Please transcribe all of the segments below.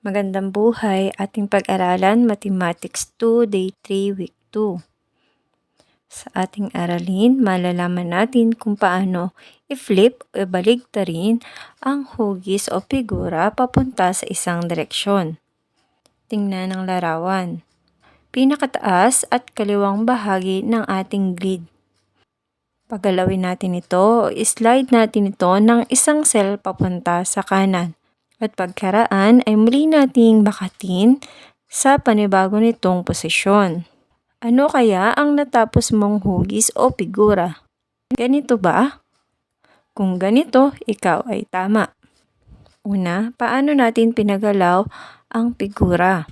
Magandang buhay, ating pag-aralan Mathematics 2, Day 3, Week 2. Sa ating aralin, malalaman natin kung paano i-flip o baligtarin ang hugis o figura papunta sa isang direksyon. Tingnan ang larawan. Pinakataas at kaliwang bahagi ng ating grid. Pagalawin natin ito o slide natin ito ng isang cell papunta sa kanan. At pagkaraan ay muli nating bakatin sa panibago nitong posisyon. Ano kaya ang natapos mong hugis o figura? Ganito ba? Kung ganito, ikaw ay tama. Una, paano natin pinagalaw ang figura?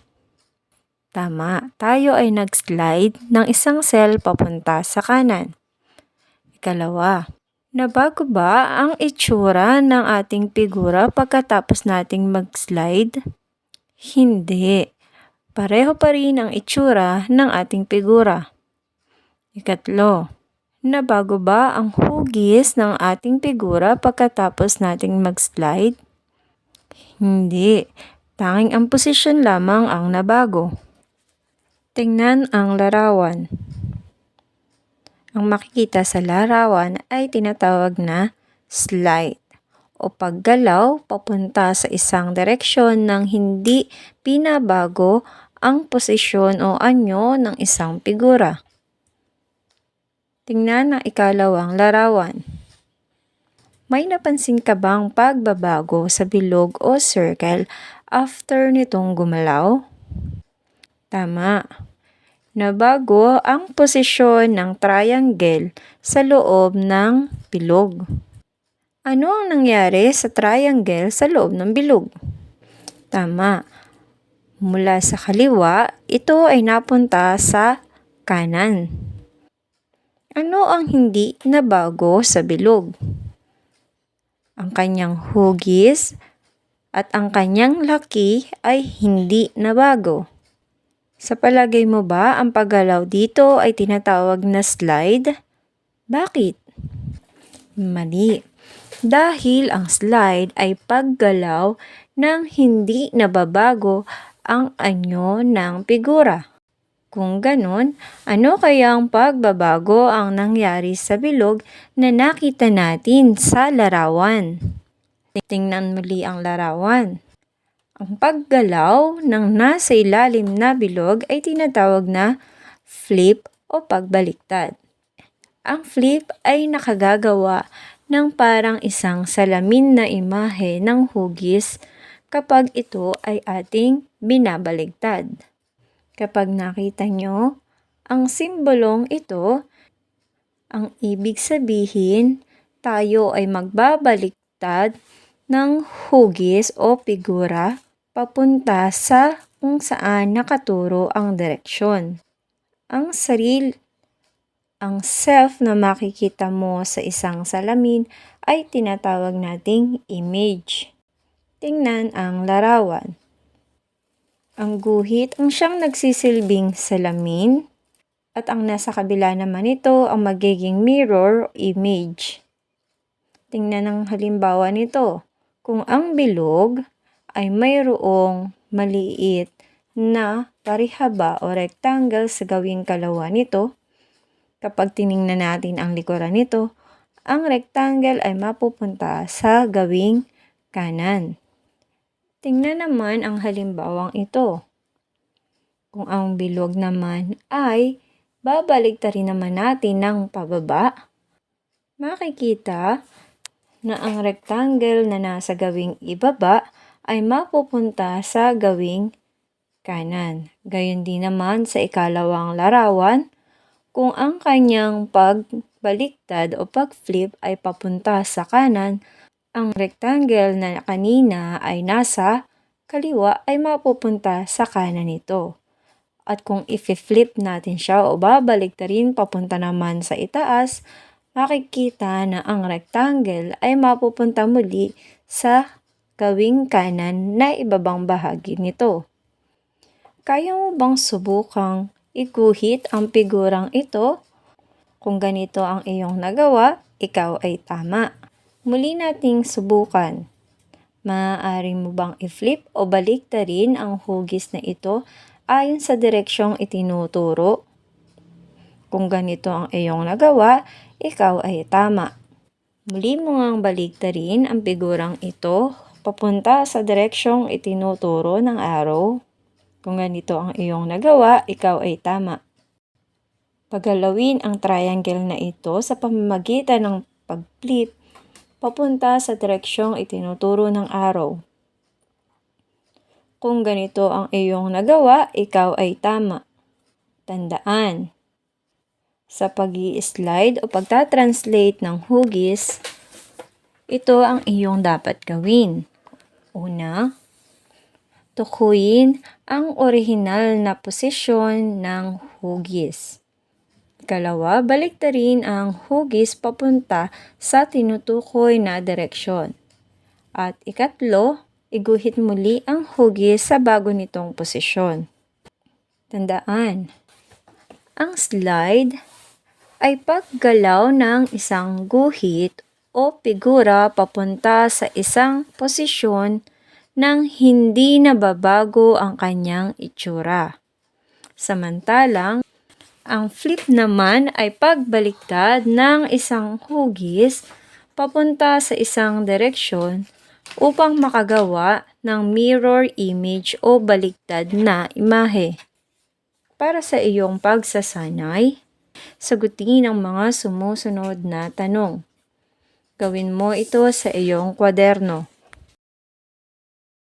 Tama, tayo ay nag-slide ng isang cell papunta sa kanan. Ikalawa, nabago ba ang itsura ng ating figura pagkatapos nating mag-slide? Hindi. Pareho pa rin ang itsura ng ating figura. Ikatlo, nabago ba ang hugis ng ating figura pagkatapos nating mag-slide? Hindi. Tanging ang posisyon lamang ang nabago. Tingnan ang larawan. Ang makikita sa larawan ay tinatawag na slide o paggalaw papunta sa isang direksyon nang hindi pinabago ang posisyon o anyo ng isang figura. Tingnan ang ikalawang larawan. May napansin ka bang pagbabago sa bilog o circle after nitong gumalaw? Tama. Nabago ang posisyon ng triangle sa loob ng bilog. Ano ang nangyari sa triangle sa loob ng bilog? Tama. Mula sa kaliwa, ito ay napunta sa kanan. Ano ang hindi nabago sa bilog? Ang kanyang hugis at ang kanyang laki ay hindi nabago. Sa palagay mo ba ang paggalaw dito ay tinatawag na slide? Bakit? Mali. Dahil ang slide ay paggalaw nang hindi nababago ang anyo ng figura. Kung ganun, ano kaya ang pagbabago ang nangyari sa bilog na nakita natin sa larawan? Tingnan muli ang larawan. Ang paggalaw ng nasa ilalim na bilog ay tinatawag na flip o pagbaliktad. Ang flip ay nakagagawa ng parang isang salamin na imahe ng hugis kapag ito ay ating binabaligtad. Kapag nakita nyo ang simbolong ito, ang ibig sabihin tayo ay magbabaliktad ng hugis o figura papunta sa kung saan nakaturo ang direksyon. Ang self na makikita mo sa isang salamin ay tinatawag nating image. Tingnan ang larawan. Ang guhit ang siyang nagsisilbing salamin at ang nasa kabila naman nito ang magiging mirror o image. Tingnan ang halimbawa nito. Kung ang bilog ay mayroong maliit na parihaba o rectangle sa gawing kalawa nito, kapag tiningnan natin ang likuran nito, ang rectangle ay mapupunta sa gawing kanan. Tingnan naman ang halimbawang ito. Kung ang bilog naman ay babaligtarin naman natin ng pababa, makikita na ang rectangle na nasa gawing ibaba ay mapupunta sa gawing kanan. Gayon din naman sa ikalawang larawan, kung ang kanyang pagbaliktad o pag-flip ay papunta sa kanan, ang rectangle na kanina ay nasa kaliwa ay mapupunta sa kanan nito. At kung i-flip natin siya o babaliktarin papunta naman sa itaas, makikita na ang rectangle ay mapupunta muli sa gawing kanan na ibabang bahagi nito. Kaya mo bang subukang iguhit ang figurang ito? Kung ganito ang iyong nagawa, ikaw ay tama. Muli nating subukan. Maaari mo bang i-flip o baliktarin ang hugis na ito ayon sa direksyong itinuturo? Kung ganito ang iyong nagawa, ikaw ay tama. Muli mo ngang baliktarin ang figurang ito papunta sa direksyong itinuturo ng arrow. Kung ganito ang iyong nagawa, ikaw ay tama. Pagalawin ang triangle na ito sa pamamagitan ng pag-flip papunta sa direksyong itinuturo ng arrow. Kung ganito ang iyong nagawa, ikaw ay tama. Tandaan, sa pag-i-slide o pagta-translate ng hugis, ito ang iyong dapat gawin. Una, tukuyin ang orihinal na posisyon ng hugis. Ikalawa, baliktarin ang hugis papunta sa tinutukoy na direksyon. At ikatlo, iguhit muli ang hugis sa bago nitong posisyon. Tandaan, ang slide ay paggalaw ng isang guhit o figura papunta sa isang posisyon nang hindi nababago ang kanyang itsura. Samantalang, ang flip naman ay pagbaliktad ng isang hugis papunta sa isang direksyon upang makagawa ng mirror image o baliktad na imahe. Para sa iyong pagsasanay, sagutin ang mga sumusunod na tanong. Gawin mo ito sa iyong kwaderno.